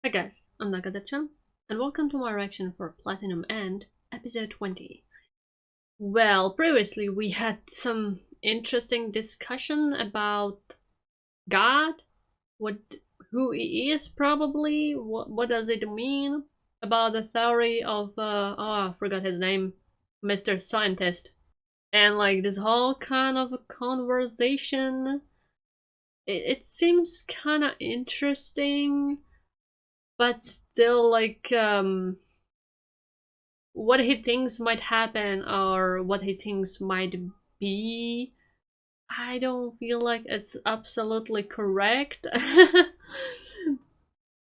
Hi guys, I'm Nagadir-chan, and welcome to my reaction for Platinum End, episode 20. Well, previously we had some interesting discussion about God, what, who he is probably, what does it mean, about the theory of, I forgot his name, Mr. Scientist, and like this whole kind of a conversation. It seems kind of interesting, but still like what he thinks might happen or what he thinks might be, I don't feel like it's absolutely correct.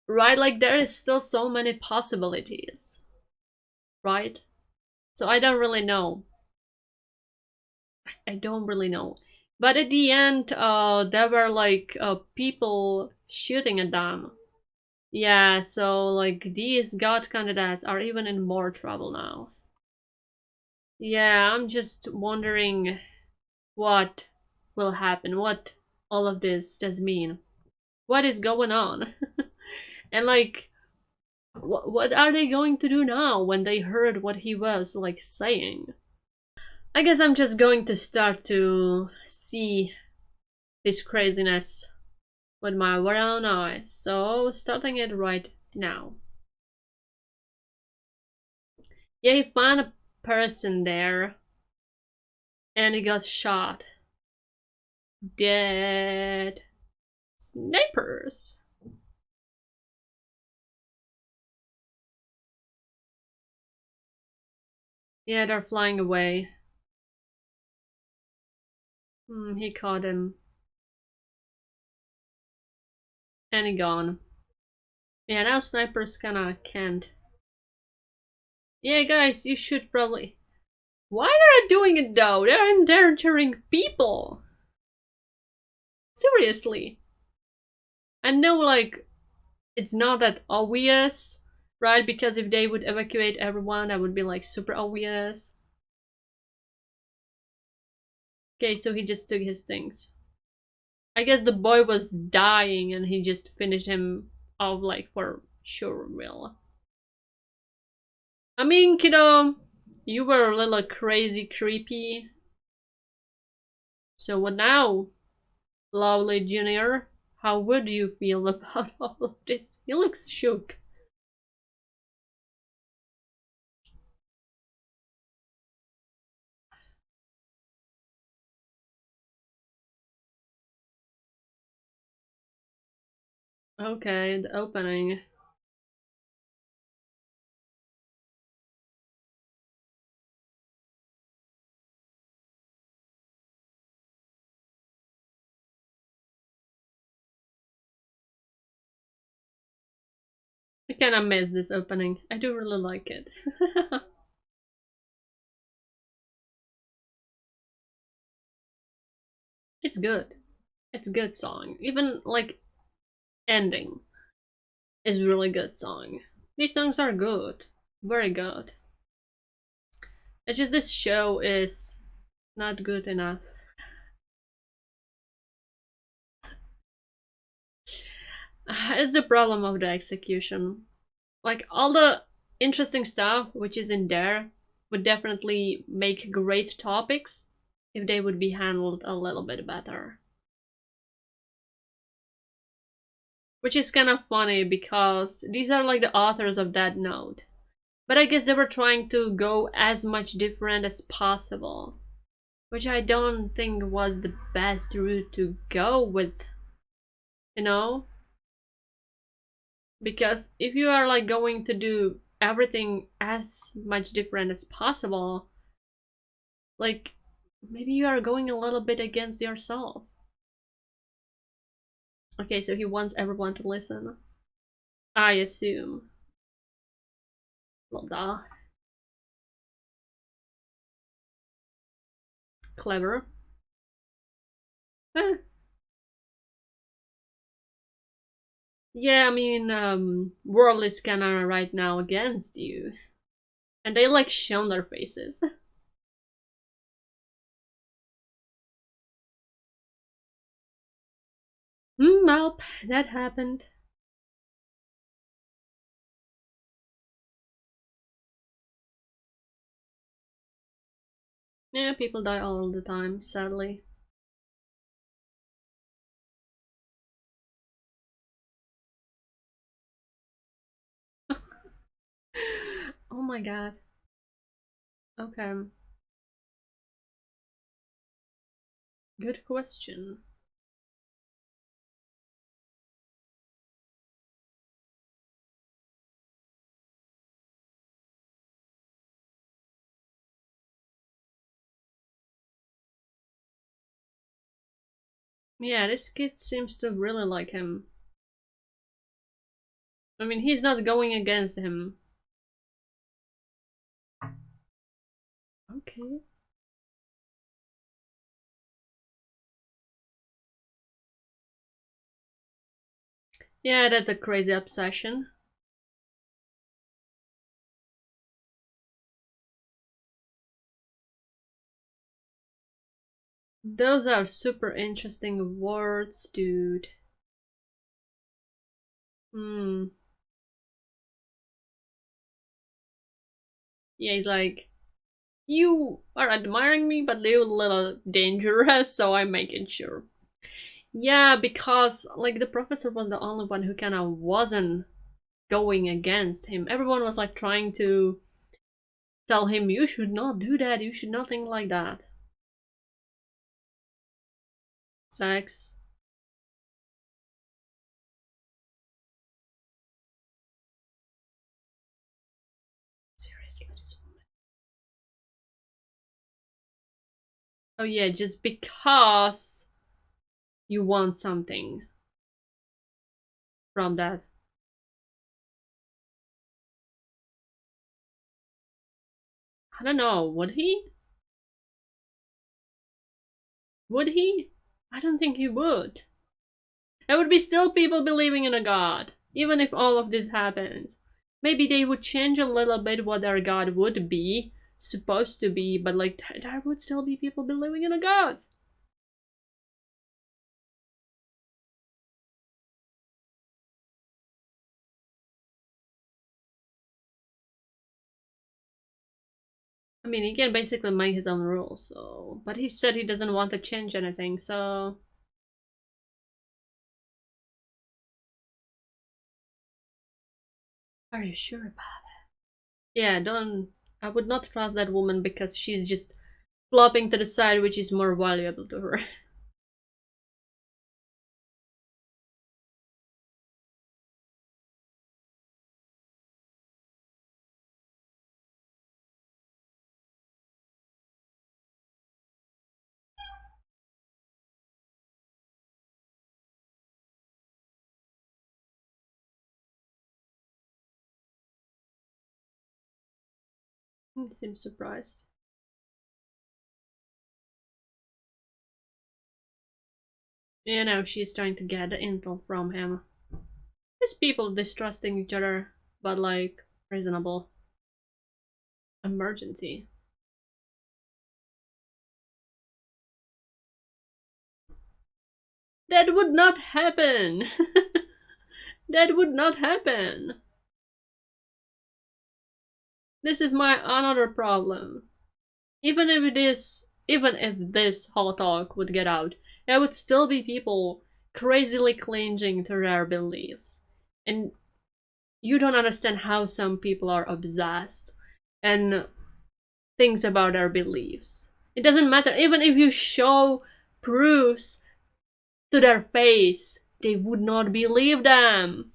Right, like there is still so many possibilities, right? So I don't really know. I don't really know. But at the end, there were like people shooting at them. Yeah, so like these god candidates are even in more trouble now. Yeah, I'm just wondering what will happen, what all of this does mean. What is going on? And like, what are they going to do now when they heard what he was like saying? I guess I'm just going to start to see this craziness with my very own eyes. So, starting it right now. Yeah, he found a person there and he got shot. Dead. Snipers. Yeah, they're flying away. He caught him. And he gone. Yeah, now snipers kinda can't. Yeah, guys, you should probably... Why are they doing it though? They're endangering people! Seriously. I know, like, it's not that obvious, right? Because if they would evacuate everyone, that would be, like, super obvious. Okay, so he just took his things. I guess the boy was dying and he just finished him off, like, for sure real. I mean, kiddo, you were a little crazy creepy. So what now, lovely junior? How would you feel about all of this? He looks shook. Okay, the opening. I kinda miss this opening. I do really like it. It's good. It's a good song. Even like ending is really good song. These songs are good. Very good. It's just this show is not good enough. It's the problem of the execution. Like all the interesting stuff which is in there would definitely make great topics if they would be handled a little bit better. Which is kind of funny because these are like the authors of that note. But I guess they were trying to go as much different as possible. Which I don't think was the best route to go with, you know? Because if you are like going to do everything as much different as possible, like maybe you are going a little bit against yourself. Okay, so he wants everyone to listen. I assume. Well, duh. Clever. Eh. Yeah, I mean, world is kinda right now against you. And they like shown their faces. Well, that happened. Yeah, people die all the time, sadly. Oh my god. Okay. Good question. Yeah, this kid seems to really like him. I mean, he's not going against him. Okay. Yeah, that's a crazy obsession. Those are super interesting words, dude. Hmm. Yeah, he's like, you are admiring me, but you're a little dangerous, so I'm making sure. Yeah, because like the professor was the only one who kind of wasn't going against him. Everyone was like trying to tell him, you should not do that, you should not think like that. Sex. Seriously, this woman. Oh yeah, just because you want something from that. I don't know, would he? Would he? I don't think he would. There would be still people believing in a god, even if all of this happens. Maybe they would change a little bit what their god would be, supposed to be, but like there would still be people believing in a god. I mean, he can basically make his own rules, so. But he said he doesn't want to change anything, so. Are you sure about it? Yeah, don't. I would not trust that woman because she's just flopping to the side, which is more valuable to her. He seems surprised. You know, she's trying to get the intel from him. These people distrusting each other, but like reasonable. Emergency. That would not happen! That would not happen! This is my another problem. Even if this whole talk would get out, there would still be people crazily clinging to their beliefs. And you don't understand how some people are obsessed and things about their beliefs. It doesn't matter, even if you show proofs to their face, they would not believe them.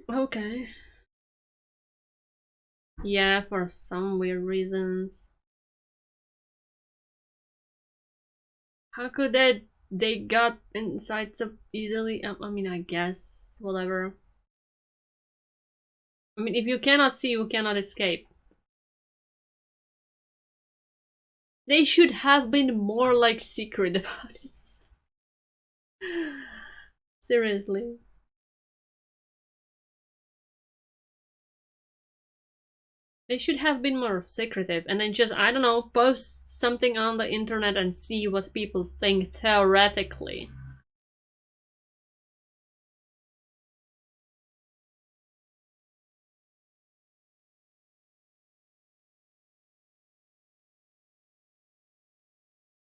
Okay. Yeah, for some weird reasons. How could they got inside so easily? I mean, I guess whatever. I mean, if you cannot see, you cannot escape. They should have been more like secret about this. Seriously. They should have been more secretive and then just, I don't know, post something on the internet and see what people think theoretically.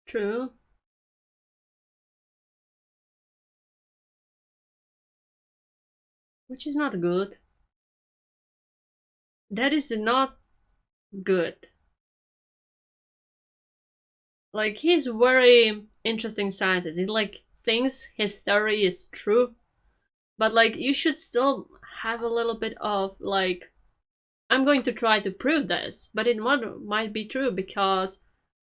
True. Which is not good. That is not good. Like, he's very interesting scientist. He like thinks his theory is true, but like you should still have a little bit of like, I'm going to try to prove this, but it might be true because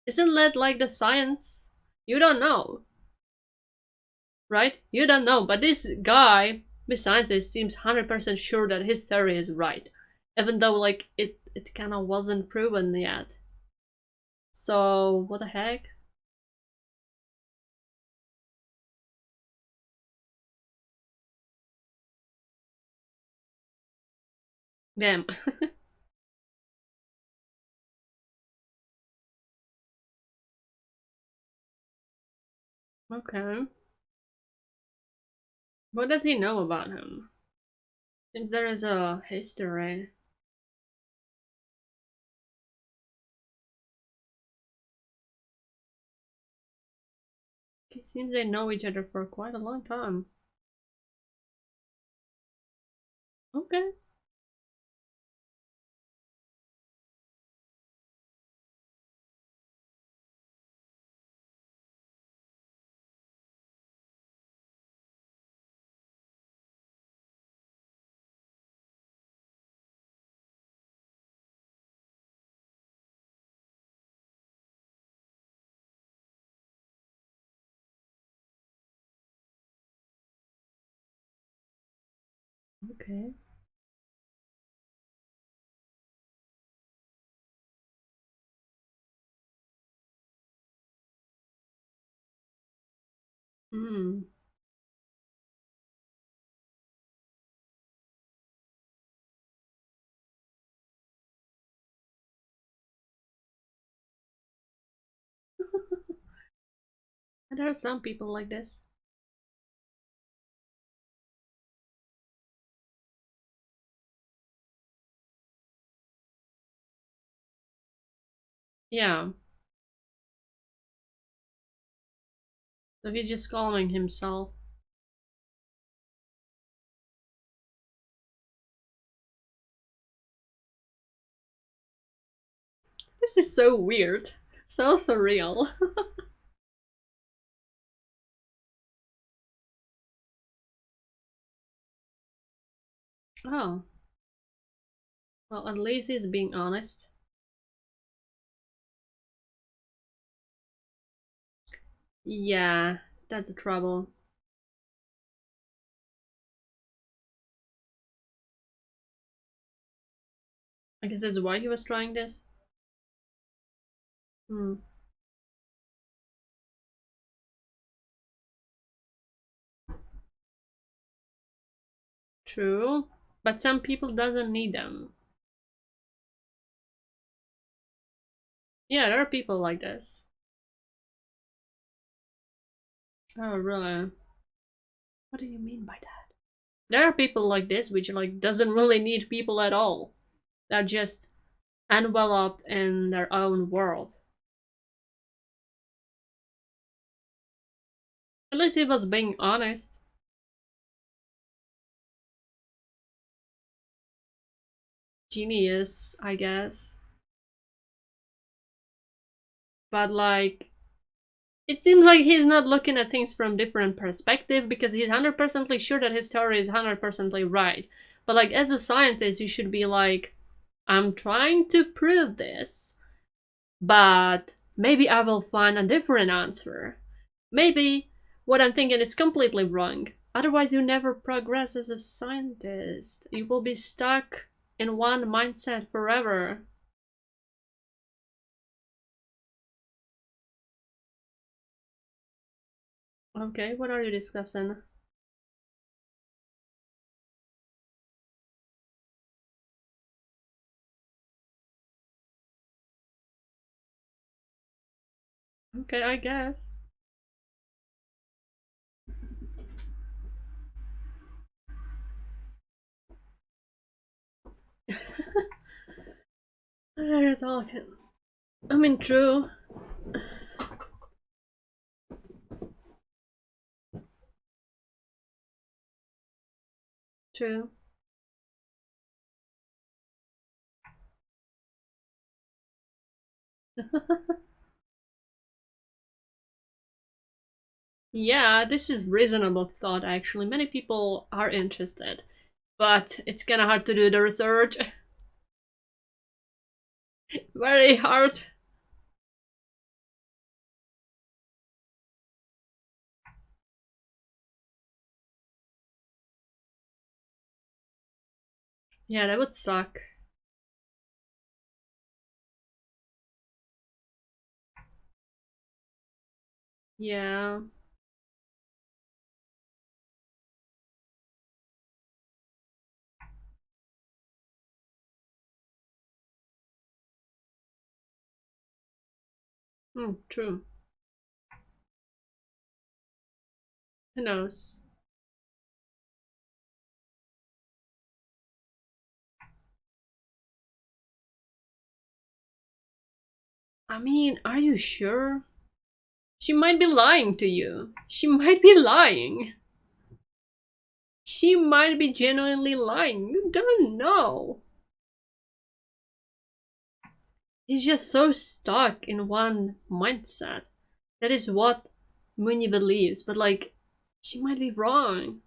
isn't that like the science? You don't know, right? You don't know, but this guy, this scientist, seems 100% sure that his theory is right, even though like it kind of wasn't proven yet. So what the heck? Damn. Okay. What does he know about him? Seems there is a history. It seems they know each other for quite a long time. Okay. Okay. Hmm. There are some people like this. Yeah. So he's just calming himself. This is so weird. So surreal. Oh. Well, at least he's being honest. Yeah, that's a trouble. I guess that's why he was trying this. Hmm. True. But some people doesn't need them. Yeah, there are people like this. Oh, really? What do you mean by that? There are people like this which like doesn't really need people at all. They're just enveloped in their own world. At least he was being honest. Genius, I guess. But like, it seems like he's not looking at things from different perspective because he's 100% sure that his theory is 100% right. But like, as a scientist, you should be like, I'm trying to prove this, but maybe I will find a different answer. Maybe what I'm thinking is completely wrong. Otherwise, you never progress as a scientist. You will be stuck in one mindset forever. Okay, what are you discussing? Okay, I guess. What are you talking? I mean, true. True. Yeah, this is reasonable thought actually. Many people are interested, but it's kinda hard to do the research. Very hard. Yeah, that would suck. Yeah. True. Who knows? I mean, are you sure? She might be lying to you. She might be lying. She might be genuinely lying. You don't know. He's just so stuck in one mindset. That is what Muni believes, but like, she might be wrong.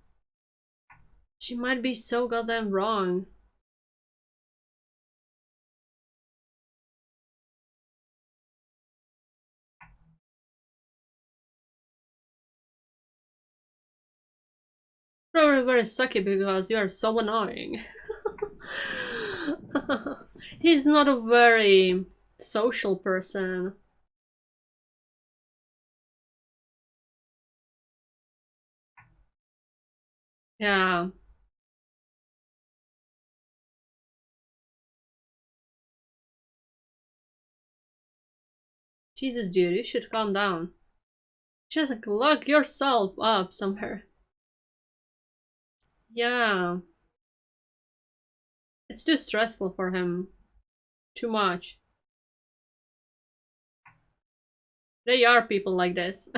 She might be so goddamn wrong. Probably very sucky because you are so annoying. He's not a very social person. Yeah. Jesus, dude, you should calm down. Just lock yourself up somewhere. Yeah. It's too stressful for him. Too much. They are people like this.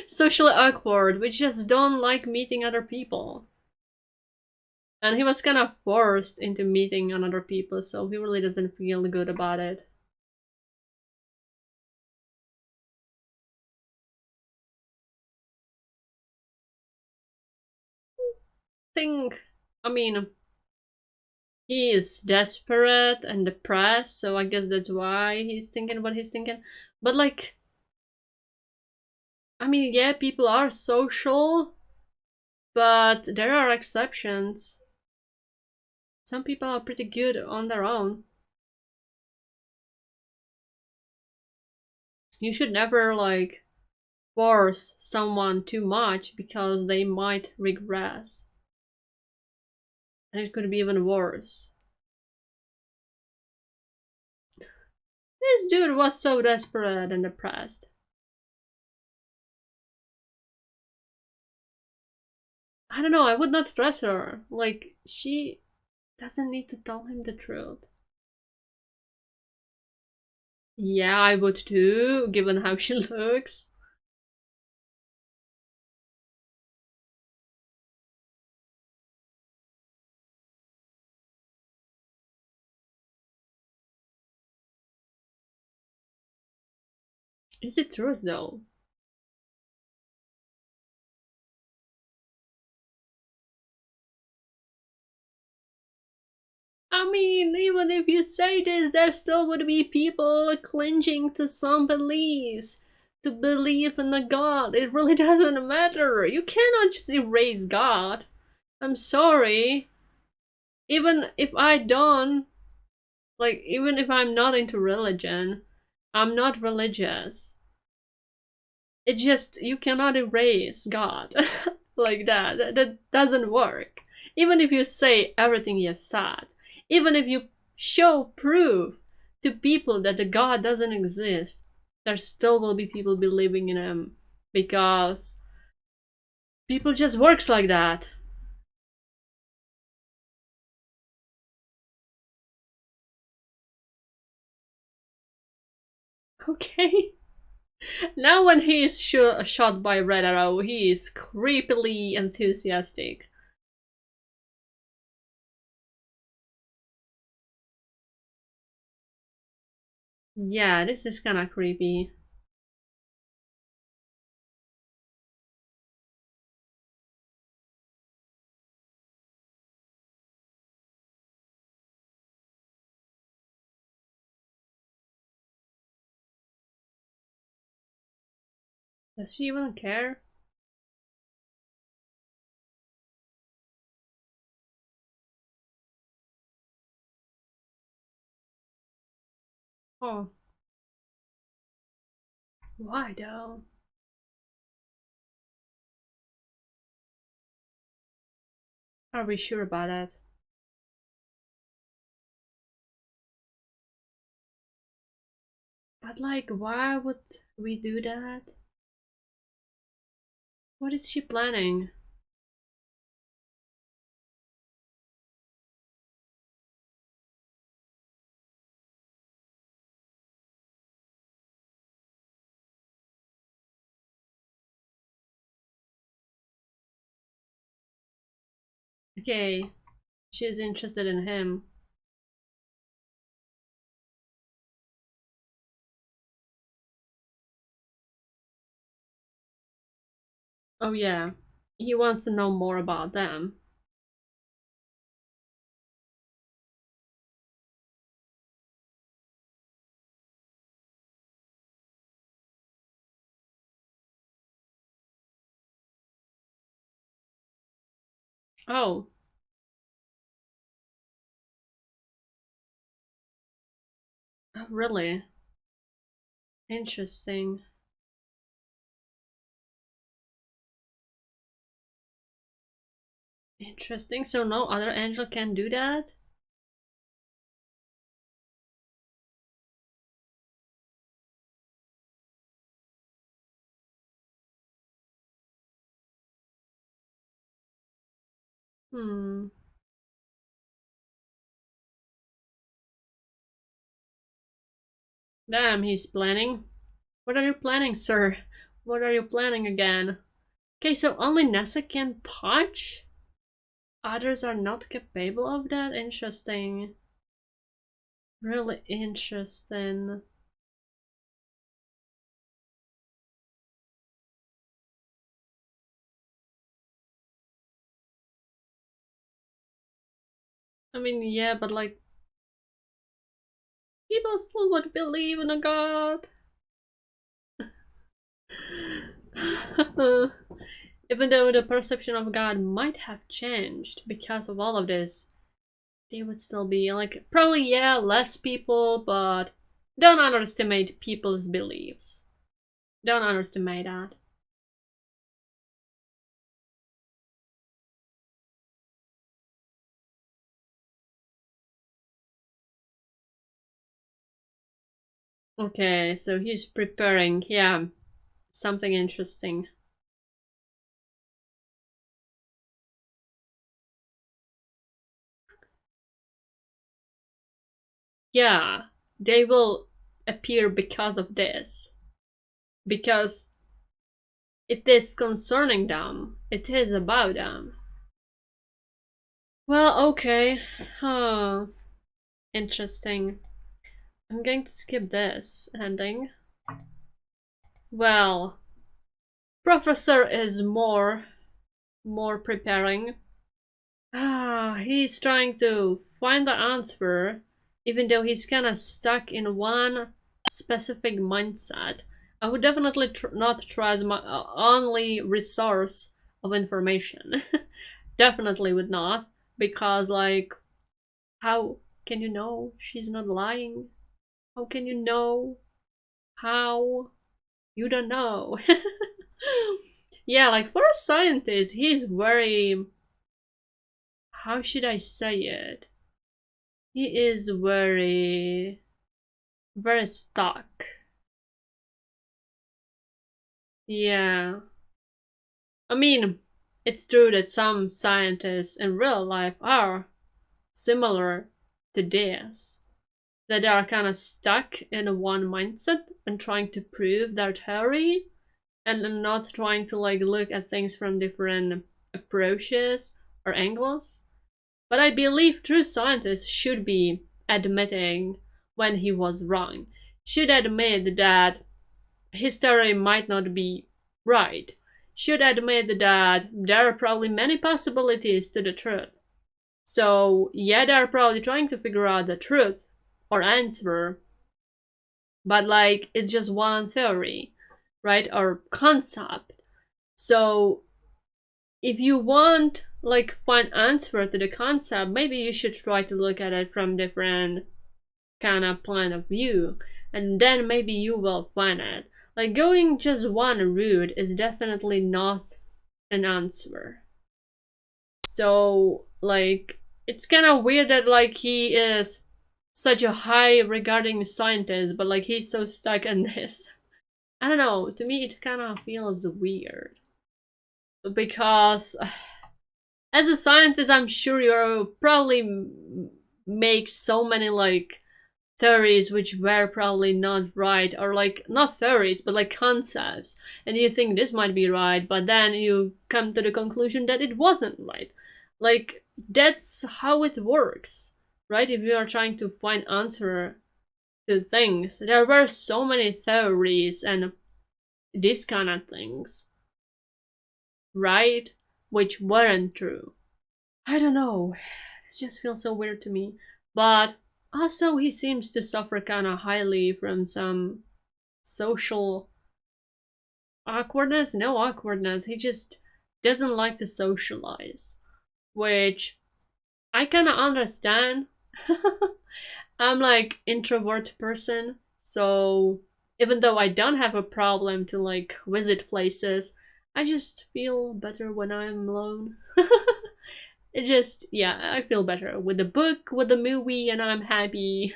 Socially awkward, we just don't like meeting other people. And he was kind of forced into meeting another people, so he really doesn't feel good about it. Think, I mean, he is desperate and depressed, so I guess that's why he's thinking what he's thinking. But like, I mean, yeah, people are social, but there are exceptions. Some people are pretty good on their own. You should never like force someone too much because they might regress. And it could be even worse. This dude was so desperate and depressed. I don't know, I would not trust her. Like, she doesn't need to tell him the truth. Yeah, I would too, given how she looks. Is it truth though? I mean, even if you say this, there still would be people clinging to some beliefs. To believe in a god, it really doesn't matter. You cannot just erase God. I'm sorry. Even if I don't, like, even if I'm not into religion, I'm not religious. It just, you cannot erase God like that. That doesn't work. Even if you say everything you said, even if you show proof to people that the God doesn't exist, there still will be people believing in him because people just works like that. Okay. Now when he is shot by Red Arrow, he is creepily enthusiastic. Yeah, this is kinda creepy. Does she even care? Oh. Why though? Are we sure about that? But like, why would we do that? What is she planning? Okay, she's interested in him. Oh yeah, he wants to know more about them. Oh, really? Interesting. Interesting. So no other angel can do that? Hmm. Damn, he's planning. What are you planning, sir? What are you planning again? Okay, so only Nessa can touch? Others are not capable of that? Interesting. Really interesting. I mean, yeah, but like, people still would believe in a god. Even though the perception of God might have changed because of all of this, they would still be like, probably, yeah, less people, but don't underestimate people's beliefs. Don't underestimate that. Okay, so he's preparing, yeah, something interesting. Yeah, they will appear because of this. Because it is concerning them. It is about them. Well, okay. Huh. Interesting. I'm going to skip this ending. Well, Professor is more preparing. He's trying to find the answer, even though he's kind of stuck in one specific mindset. I would definitely not trust my only resource of information. Definitely would not, because like, how can you know she's not lying? How can you know? How? You don't know. Yeah, like for a scientist, he's very, how should I say it? He is very stuck. Yeah. I mean, it's true that some scientists in real life are similar to this. That they are kind of stuck in one mindset and trying to prove their theory and not trying to like look at things from different approaches or angles. But I believe true scientists should be admitting when he was wrong, should admit that his theory might not be right, should admit that there are probably many possibilities to the truth. So, yeah, they're probably trying to figure out the truth or answer, but like it's just one theory, right? Or concept. So, if you want like find answer to the concept, maybe you should try to look at it from different kind of point of view, and then maybe you will find it. Like going just one route is definitely not an answer. So like it's kind of weird that like he is such a high regarding scientist, but like he's so stuck in this. I don't know. To me, it kind of feels weird because as a scientist, I'm sure you're probably make so many like theories which were probably not right, or like not theories but like concepts, and you think this might be right, but then you come to the conclusion that it wasn't right. Like that's how it works, right? If you are trying to find answer to things, there were so many theories and these kind of things, right, which weren't true. I don't know, it just feels so weird to me. But also he seems to suffer kind of highly from some social awkwardness. No awkwardness, he just doesn't like to socialize, which I kind of understand. I'm like introvert person, so even though I don't have a problem to like visit places, I just feel better when I'm alone. It just, yeah, I feel better with the book, with the movie, and I'm happy.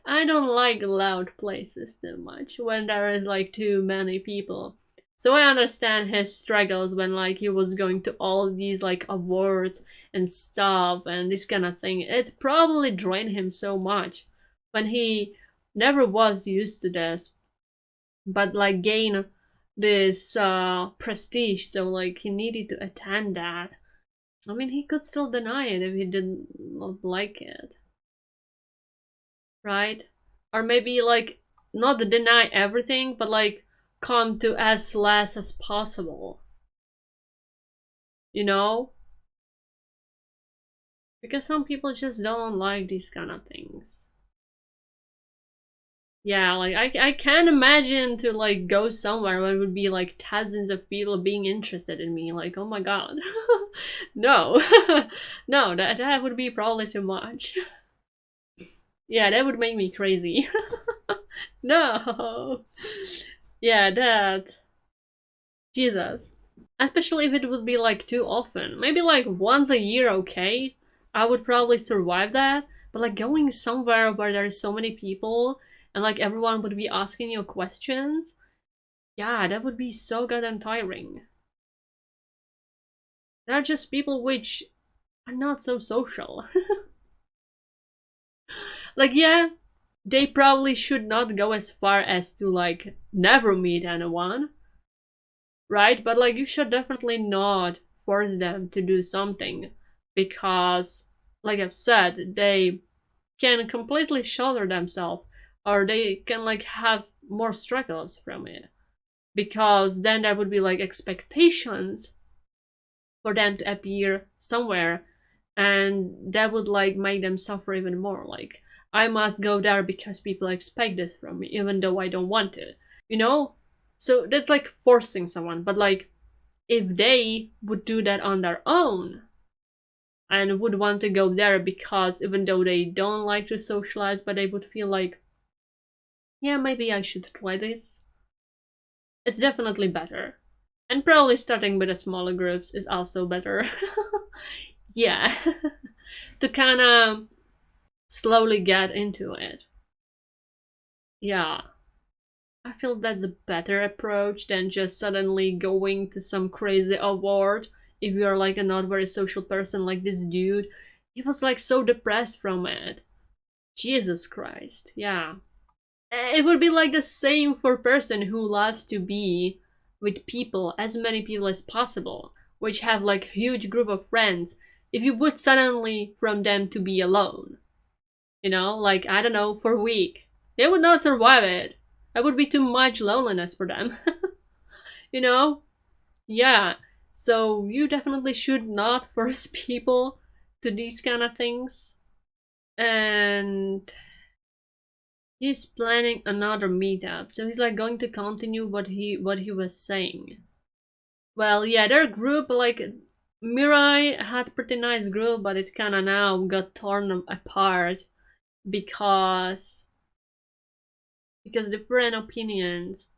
I don't like loud places too much when there is like too many people. So I understand his struggles when like he was going to all these like awards and stuff and this kind of thing. It probably drained him so much when he never was used to this, but like gain this prestige, so like he needed to attend that. I mean, he could still deny it if he didn't like it, right? Or maybe like not deny everything, but like come to as less as possible, you know? Because some people just don't like these kind of things. Yeah, like I can't imagine to like go somewhere where it would be like thousands of people being interested in me. Like, oh my god. No. No, that would be probably too much. Yeah, that would make me crazy. No. Yeah, that. Jesus. Especially if it would be like too often. Maybe like once a year, okay? I would probably survive that. But like going somewhere where there's so many people and like everyone would be asking you questions, yeah, that would be so goddamn tiring. There are just people which are not so social. Like, yeah, they probably should not go as far as to like never meet anyone, right? But like, you should definitely not force them to do something because, like I've said, they can completely shelter themselves or they can like have more struggles from it because then there would be like expectations for them to appear somewhere and that would like make them suffer even more. Like I must go there because people expect this from me even though I don't want to, you know? So that's like forcing someone, but like if they would do that on their own and would want to go there because even though they don't like to socialize, but they would feel like, yeah, maybe I should try this, it's definitely better. And probably starting with the smaller groups is also better. Yeah. To kind of slowly get into it. Yeah. I feel that's a better approach than just suddenly going to some crazy award if you're like a not very social person like this dude. He was like so depressed from it. Jesus Christ, yeah. It would be like the same for a person who loves to be with people, as many people as possible, which have like huge group of friends. If you would suddenly from them to be alone, you know, like I don't know, for a week, they would not survive it. That would be too much loneliness for them. You know? Yeah. So you definitely should not force people to these kind of things. And he's planning another meetup, so he's like going to continue what he was saying. Well, yeah, their group, like Mirai had a pretty nice group, but it kind of now got torn apart because different opinions.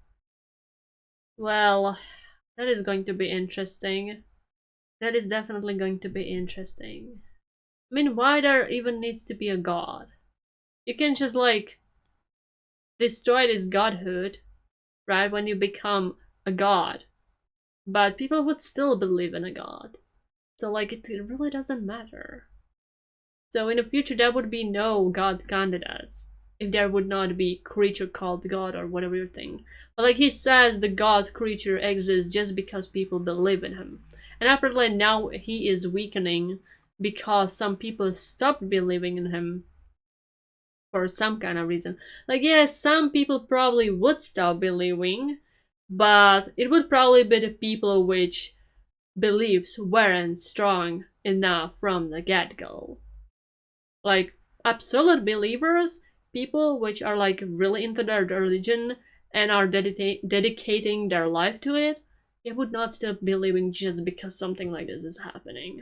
Well, that is going to be interesting. That is definitely going to be interesting. I mean, why there even needs to be a god? You can just like destroy this godhood, right? When you become a god. But people would still believe in a god. So like it really doesn't matter. So in the future there would be no god candidates if there would not be creature called god or whatever you think. But like he says the god creature exists just because people believe in him. And apparently now he is weakening because some people stopped believing in him for some kind of reason. Like yes, some people probably would stop believing, but it would probably be the people which beliefs weren't strong enough from the get-go. Like absolute believers, people which are like really into their religion and are dedicating their life to it, they would not stop believing just because something like this is happening.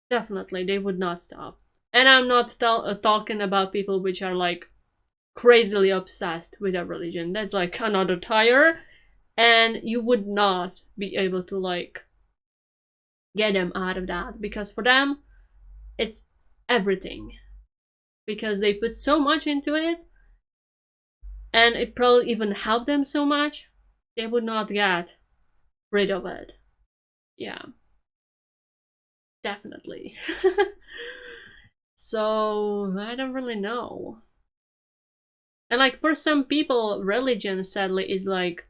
Definitely, they would not stop. And I'm not talking about people which are like crazily obsessed with their religion. That's like another tire, and you would not be able to like get them out of that because for them it's everything, because they put so much into it and it probably even helped them so much they would not get rid of it. Yeah, definitely. So I don't really know. And like for some people religion sadly is like,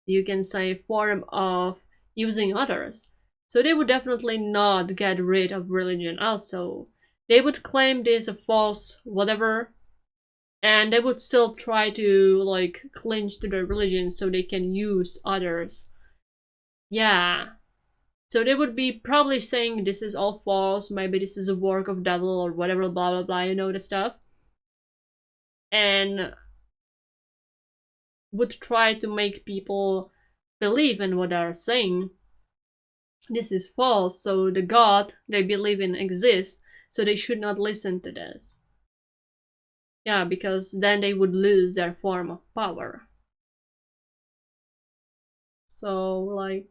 you can say, a form of using others. So they would definitely not get rid of religion also. They would claim this a false whatever, and they would still try to like clinch to their religion so they can use others. Yeah. So they would be probably saying this is all false, maybe this is a work of devil or whatever, blah blah blah, you know the stuff. And would try to make people believe in what they're saying. This is false, so the God they believe in exists, so they should not listen to this. Yeah, because then they would lose their form of power. So, like,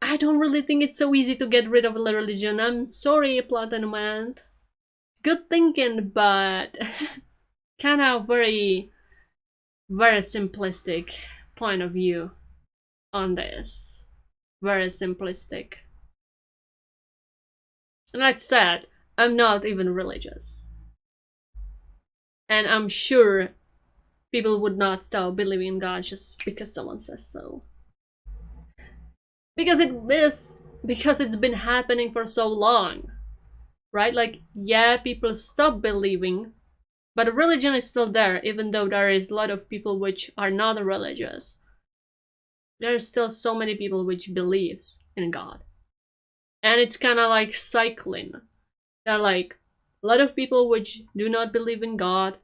I don't really think it's so easy to get rid of a religion. I'm sorry, Platinum Man. Good thinking, but kind of very, very simplistic point of view on this. Very simplistic. And like I said, I'm not even religious. And I'm sure people would not stop believing in God just because someone says so. Because it is, because it's been happening for so long, right? Like, yeah, people stop believing, but religion is still there, even though there is a lot of people which are not religious. There's still so many people which believes in God. And it's kind of like cycling. There are like a lot of people which do not believe in God.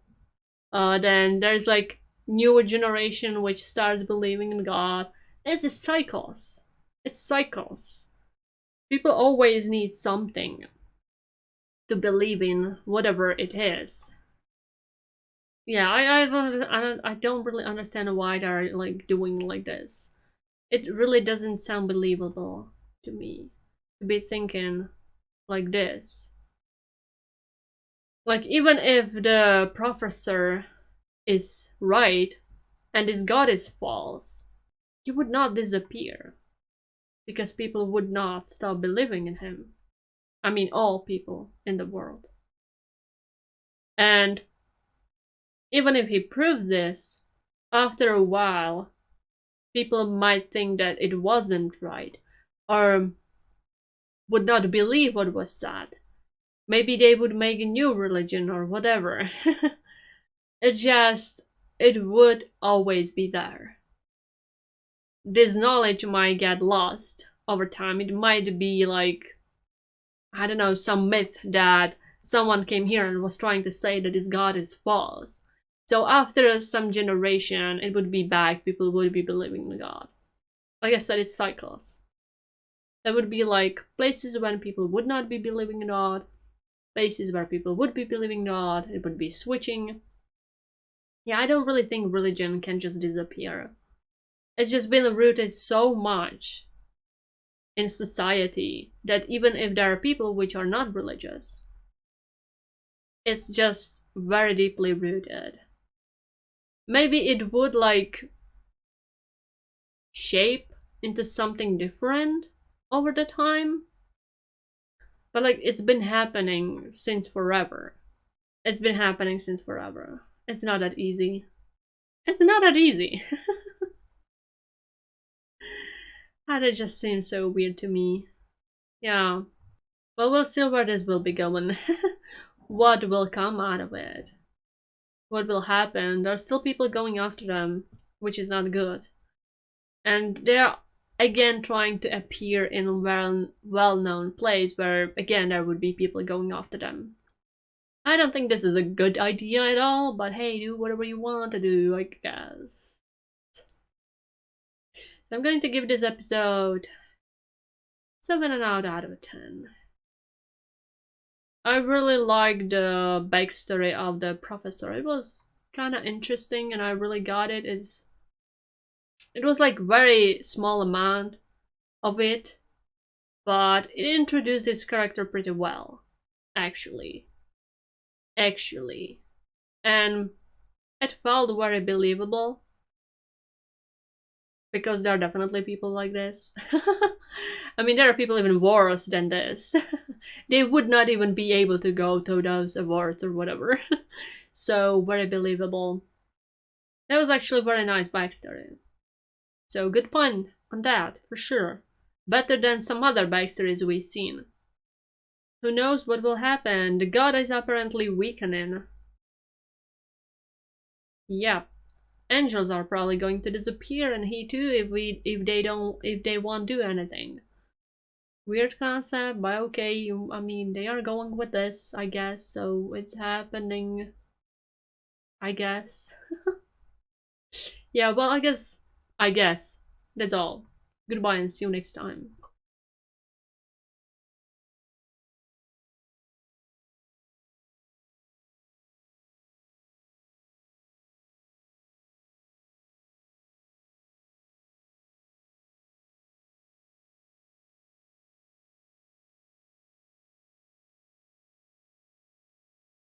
Then there's like newer generation which starts believing in God. It's cycles. It's cycles. People always need something to believe in, whatever it is. Yeah, I don't really understand why they're like doing like this. It really doesn't sound believable to me to be thinking like this. Like even if the professor is right and this God is false, he would not disappear because people would not stop believing in him. I mean, all people in the world. And even if he proves this, after a while, people might think that it wasn't right or would not believe what was said. Maybe they would make a new religion or whatever. It would always be there. This knowledge might get lost over time. It might be like, I don't know, some myth that someone came here and was trying to say that this God is false. So after some generation, it would be back, people would be believing in God. Like I said, it's cycles. There would be like places when people would not be believing in God, places where people would be believing in God, it would be switching. Yeah, I don't really think religion can just disappear. It's just been rooted so much in society that even if there are people which are not religious, it's just very deeply rooted. Maybe it would like shape into something different over the time, but like it's been happening since forever. It's been happening since forever. It's not that easy. It's not that easy. That just seems so weird to me. Yeah. Well, we'll see where this will be going. What will come out of it? What will happen? There are still people going after them, which is not good. And they're again trying to appear in a well-known place where again there would be people going after them. I don't think this is a good idea at all, but hey, do whatever you want to do, I guess. So I'm going to give this episode 7.5 out of 10. I really liked the backstory of the professor. It was kind of interesting and I really got it. It was like very small amount of it, but it introduced this character pretty well, actually. And it felt very believable because there are definitely people like this. I mean, there are people even worse than this. They would not even be able to go to those awards or whatever. So, very believable. That was actually very nice backstory. So, good pun on that, for sure. Better than some other backstories we've seen. Who knows what will happen? The god is apparently weakening. Yep. Angels are probably going to disappear, and he too if they won't do anything. Weird concept, but okay, I mean they are going with this, I guess, so it's happening, I guess. Yeah, well I guess that's all. Goodbye and see you next time.